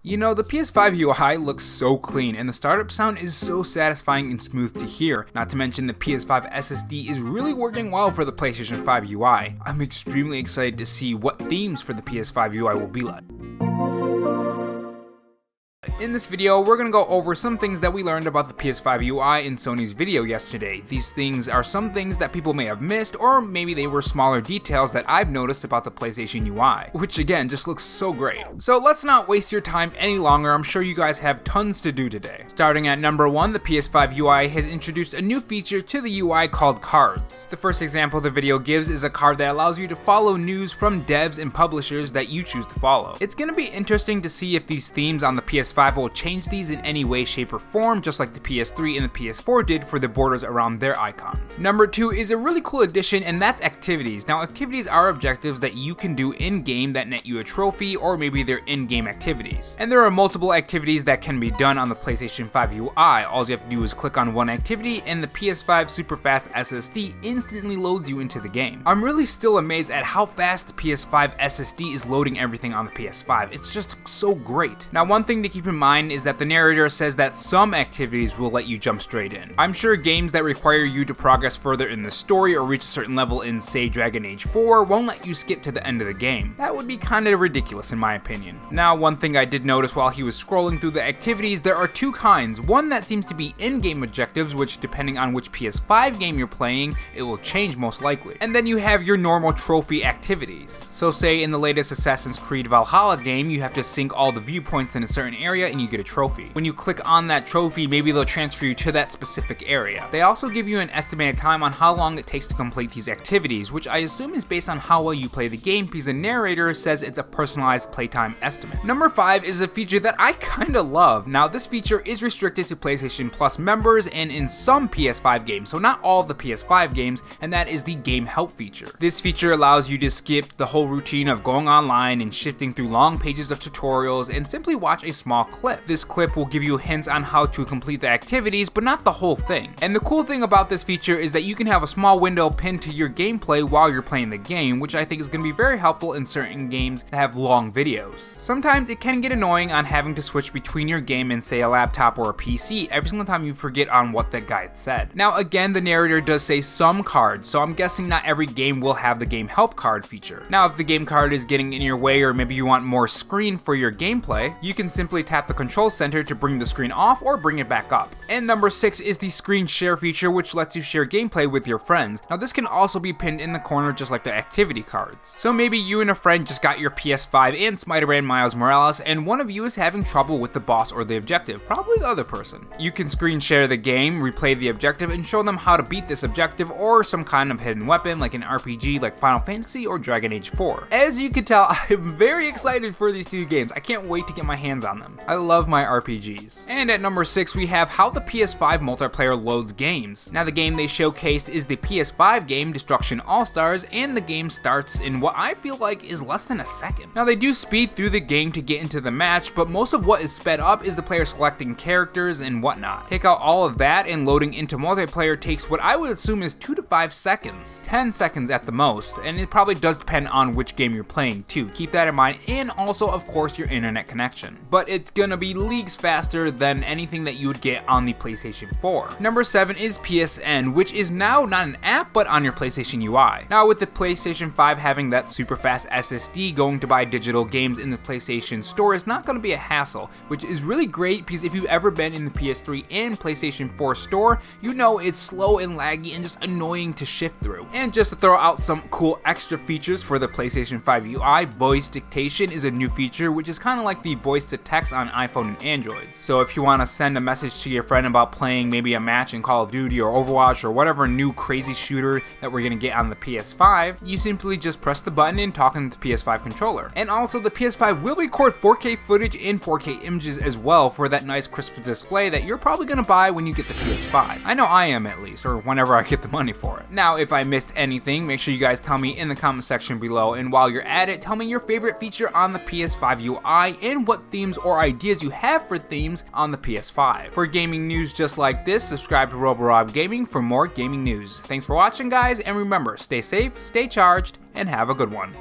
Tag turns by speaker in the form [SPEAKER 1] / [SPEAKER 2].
[SPEAKER 1] You know, the PS5 UI looks so clean and the startup sound is so satisfying and smooth to hear, not to mention the PS5 SSD is really working well for the PlayStation 5 UI. I'm extremely excited to see what themes for the PS5 UI will be like. In this video, we're going to go over some things that we learned about the PS5 UI in Sony's video yesterday. These things are some things that people may have missed, or maybe they were smaller details that I've noticed about the PlayStation UI, which again just looks so great. So let's not waste your time any longer, I'm sure you guys have tons to do today. Starting at number 1, the PS5 UI has introduced a new feature to the UI called cards. The first example the video gives is a card that allows you to follow news from devs and publishers that you choose to follow. It's going to be interesting to see if these themes on the PS5 will change these in any way, shape, or form, just like the PS3 and the PS4 did for the borders around their icons. Number 2 is a really cool addition, and that's activities. Now, activities are objectives that you can do in-game that net you a trophy, or maybe they're in-game activities. And there are multiple activities that can be done on the PlayStation 5 UI. All you have to do is click on one activity, and the PS5 super fast SSD instantly loads you into the game. I'm really still amazed at how fast the PS5 SSD is loading everything on the PS5. It's just so great. Now, one thing to keep in mind is that the narrator says that some activities will let you jump straight in. I'm sure games that require you to progress further in the story or reach a certain level in, say, Dragon Age 4 won't let you skip to the end of the game. That would be kinda ridiculous in my opinion. Now, one thing I did notice while he was scrolling through the activities, there are two kinds. One that seems to be in-game objectives, which depending on which PS5 game you're playing, it will change most likely. And then you have your normal trophy activities. So say in the latest Assassin's Creed Valhalla game, you have to sync all the viewpoints in a certain area and you get a trophy. When you click on that trophy, maybe they'll transfer you to that specific area. They also give you an estimated time on how long it takes to complete these activities, which I assume is based on how well you play the game because the narrator says it's a personalized playtime estimate. Number 5 is a feature that I kinda love. Now, this feature is restricted to PlayStation Plus members and in some PS5 games, so not all the PS5 games, and that is the game help feature. This feature allows you to skip the whole routine of going online and shifting through long pages of tutorials and simply watch a small clip. This clip will give you hints on how to complete the activities, but not the whole thing. And the cool thing about this feature is that you can have a small window pinned to your gameplay while you're playing the game, which I think is going to be very helpful in certain games that have long videos. Sometimes it can get annoying on having to switch between your game and say a laptop or a PC every single time you forget on what the guide said. Now again, the narrator does say some cards, so I'm guessing not every game will have the game help card feature. Now if the game card is getting in your way or maybe you want more screen for your gameplay, you can simply tap the control center to bring the screen off or bring it back up. And number 6 is the screen share feature, which lets you share gameplay with your friends. Now this can also be pinned in the corner just like the activity cards. So maybe you and a friend just got your PS5 and Spider-Man Miles Morales and one of you is having trouble with the boss or the objective, probably the other person. You can screen share the game, replay the objective, and show them how to beat this objective or some kind of hidden weapon like an RPG like Final Fantasy or Dragon Age 4. As you can tell, I'm very excited for these two games. I can't wait to get my hands on them. I love my RPGs. And at number 6 we have how the PS5 multiplayer loads games. Now the game they showcased is the PS5 game Destruction All-Stars, and the game starts in what I feel like is less than a second. Now they do speed through the game to get into the match, but most of what is sped up is the player selecting characters and whatnot. Take out all of that and loading into multiplayer takes what I would assume is 2 to 5 seconds. 10 seconds at the most, and it probably does depend on which game you're playing too. Keep that in mind, and also of course your internet connection. But it's gonna be leagues faster than anything that you would get on the PlayStation 4. Number 7 is PSN, which is now not an app but on your PlayStation UI. Now with the PlayStation 5 having that super fast SSD, going to buy digital games in the PlayStation Store is not going to be a hassle, which is really great because if you've ever been in the PS3 and PlayStation 4 store, you know it's slow and laggy and just annoying to shift through. And just to throw out some cool extra features for the PlayStation 5 UI, voice dictation is a new feature which is kind of like the voice to text on iPhone and Androids. So if you want to send a message to your friend about playing maybe a match in Call of Duty or Overwatch or whatever new crazy shooter that we're going to get on the PS5, you simply just press the button and talk into the PS5 controller. And also the PS5 will record 4K footage and 4K images as well for that nice crisp display that you're probably going to buy when you get the PS5. I know I am at least, or whenever I get the money for it. Now if I missed anything, make sure you guys tell me in the comment section below, and while you're at it, tell me your favorite feature on the PS5 UI and what themes or ideas you have for themes on the PS5. For gaming news just like this, subscribe to Robo Gaming for more gaming news. Thanks for watching guys, and remember, stay safe, stay charged, and have a good one.